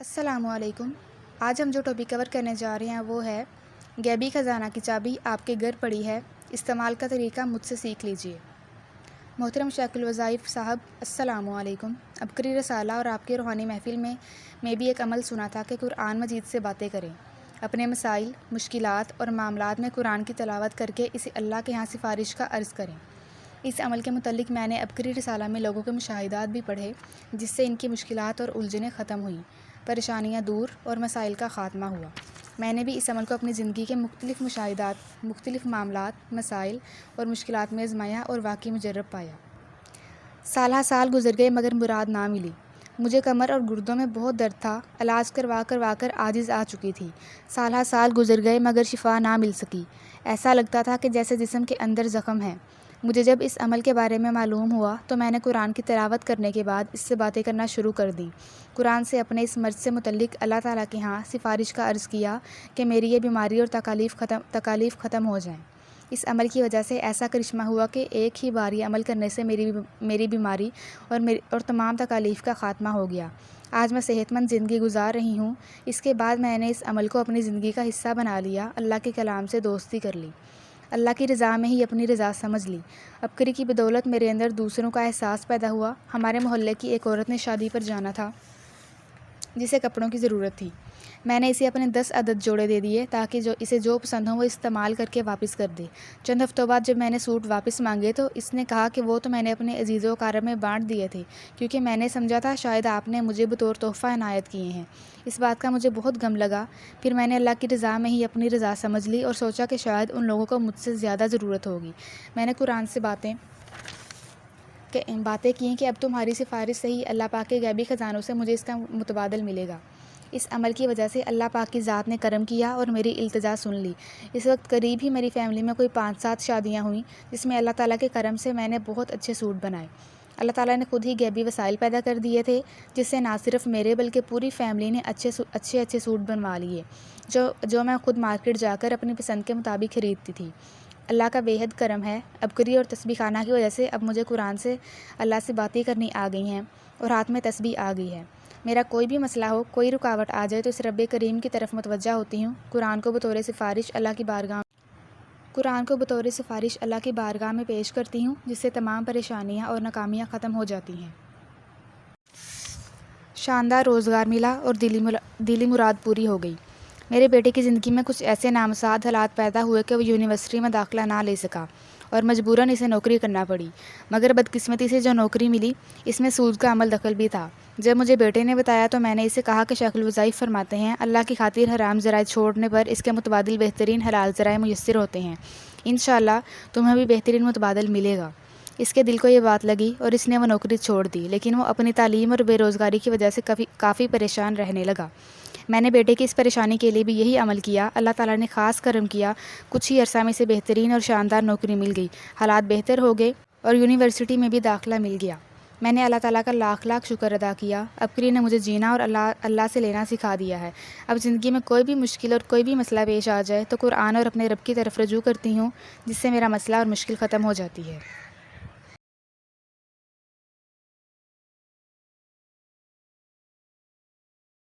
السلام علیکم۔ آج ہم جو ٹاپک کور کرنے جا رہے ہیں وہ ہے غیبی خزانہ کی چابی آپ کے گھر پڑی ہے، استعمال کا طریقہ مجھ سے سیکھ لیجیے۔ محترم شیخ الوظائف صاحب السلام علیکم۔ عبقری رسالہ اور آپ کی روحانی محفل میں بھی ایک عمل سنا تھا کہ قرآن مجید سے باتیں کریں، اپنے مسائل، مشکلات اور معاملات میں قرآن کی تلاوت کر کے اسے اللہ کے ہاں سفارش کا عرض کریں۔ اس عمل کے متعلق میں نے عبقری رسالہ میں لوگوں کے مشاہدات بھی پڑھے، جس سے ان کی مشکلات اور الجھنیں ختم ہوئیں، پریشانیاں دور اور مسائل کا خاتمہ ہوا۔ میں نے بھی اس عمل کو اپنی زندگی کے مختلف مشاہدات، مختلف معاملات، مسائل اور مشکلات میں آزمایا اور واقعی مجرب پایا۔ سالہ سال گزر گئے مگر مراد نہ ملی۔ مجھے کمر اور گردوں میں بہت درد تھا، علاج کروا کر عاجز آ چکی تھی۔ سالہ سال گزر گئے مگر شفا نہ مل سکی۔ ایسا لگتا تھا کہ جیسے جسم کے اندر زخم ہے۔ مجھے جب اس عمل کے بارے میں معلوم ہوا تو میں نے قرآن کی تلاوت کرنے کے بعد اس سے باتیں کرنا شروع کر دیں۔ قرآن سے اپنے اس مرض سے متعلق اللہ تعالیٰ کے ہاں سفارش کا عرض کیا کہ میری یہ بیماری اور تکالیف ختم ہو جائیں۔ اس عمل کی وجہ سے ایسا کرشمہ ہوا کہ ایک ہی بار یہ عمل کرنے سے میری بیماری اور تمام تکالیف کا خاتمہ ہو گیا۔ آج میں صحت مند زندگی گزار رہی ہوں۔ اس کے بعد میں نے اس عمل کو اپنی زندگی کا حصہ بنا لیا، اللہ کے کلام سے دوستی کر لی، اللہ کی رضا میں ہی اپنی رضا سمجھ لی۔ عبقری کی بدولت میرے اندر دوسروں کا احساس پیدا ہوا۔ ہمارے محلے کی ایک عورت نے شادی پر جانا تھا جسے کپڑوں کی ضرورت تھی۔ میں نے اسے اپنے 10 عدد جوڑے دے دیے تاکہ اسے جو پسند ہو وہ استعمال کر کے واپس کر دے۔ چند ہفتوں بعد جب میں نے سوٹ واپس مانگے تو اس نے کہا کہ وہ تو میں نے اپنے عزیز و اقارب میں بانٹ دیے تھے، کیونکہ میں نے سمجھا تھا شاید آپ نے مجھے بطور تحفہ عنایت کیے ہیں۔ اس بات کا مجھے بہت غم لگا۔ پھر میں نے اللہ کی رضا میں ہی اپنی رضا سمجھ لی اور سوچا کہ شاید ان لوگوں کو مجھ سے زیادہ ضرورت ہوگی۔ میں نے قرآن سے باتیں کیں کہ اب تمہاری سفارش سے ہی اللہ پاک کے غیبی خزانوں سے مجھے اس کا متبادل ملے گا۔ اس عمل کی وجہ سے اللہ پاک کی ذات نے کرم کیا اور میری التجا سن لی۔ اس وقت قریب ہی میری فیملی میں کوئی 5-7 شادیاں ہوئیں، جس میں اللہ تعالیٰ کے کرم سے میں نے بہت اچھے سوٹ بنائے۔ اللہ تعالیٰ نے خود ہی غیبی وسائل پیدا کر دیے تھے، جس سے نہ صرف میرے بلکہ پوری فیملی نے اچھے سوٹ بنوا لیے، جو میں خود مارکیٹ جا کر اپنی پسند کے مطابق خریدتی تھی۔ اللہ کا بے حد کرم ہے۔ عبقری اور تسبیح خانہ کی وجہ سے اب مجھے قرآن سے اللہ سے باتیں کرنی آ گئی ہیں اور ہاتھ میں تسبیح آ گئی ہے۔ میرا کوئی بھی مسئلہ ہو، کوئی رکاوٹ آ جائے تو اس رب کریم کی طرف متوجہ ہوتی ہوں۔ قرآن کو بطور سفارش اللہ کی بارگاہ میں پیش کرتی ہوں، جس سے تمام پریشانیاں اور ناکامیاں ختم ہو جاتی ہیں۔ شاندار روزگار ملا اور دلی مراد پوری ہو گئی۔ میرے بیٹے کی زندگی میں کچھ ایسے نامساعد حالات پیدا ہوئے کہ وہ یونیورسٹی میں داخلہ نہ لے سکا اور مجبوراً اسے نوکری کرنا پڑی، مگر بدقسمتی سے جو نوکری ملی اس میں سود کا عمل دخل بھی تھا۔ جب مجھے بیٹے نے بتایا تو میں نے اسے کہا کہ شیخ الوظائف فرماتے ہیں، اللہ کی خاطر حرام ذرائع چھوڑنے پر اس کے متبادل بہترین حلال ذرائع میسر ہوتے ہیں۔ انشاءاللہ تمہیں بھی بہترین متبادل ملے گا۔ اس کے دل کو یہ بات لگی اور اس نے وہ نوکری چھوڑ دی، لیکن وہ اپنی تعلیم اور بے روزگاری کی وجہ سے کافی پریشان رہنے لگا۔ میں نے بیٹے کی اس پریشانی کے لیے بھی یہی عمل کیا۔ اللہ تعالیٰ نے خاص کرم کیا، کچھ ہی عرصہ میں اسے بہترین اور شاندار نوکری مل گئی، حالات بہتر ہو گئے اور یونیورسٹی میں بھی داخلہ مل گیا۔ میں نے اللہ تعالیٰ کا لاکھ شکر ادا کیا۔ عبقری نے مجھے جینا اور اللہ سے لینا سکھا دیا ہے۔ اب زندگی میں کوئی بھی مشکل اور کوئی بھی مسئلہ پیش آ جائے تو قرآن اور اپنے رب کی طرف رجوع کرتی ہوں، جس سے میرا مسئلہ اور مشکل ختم ہو جاتی ہے۔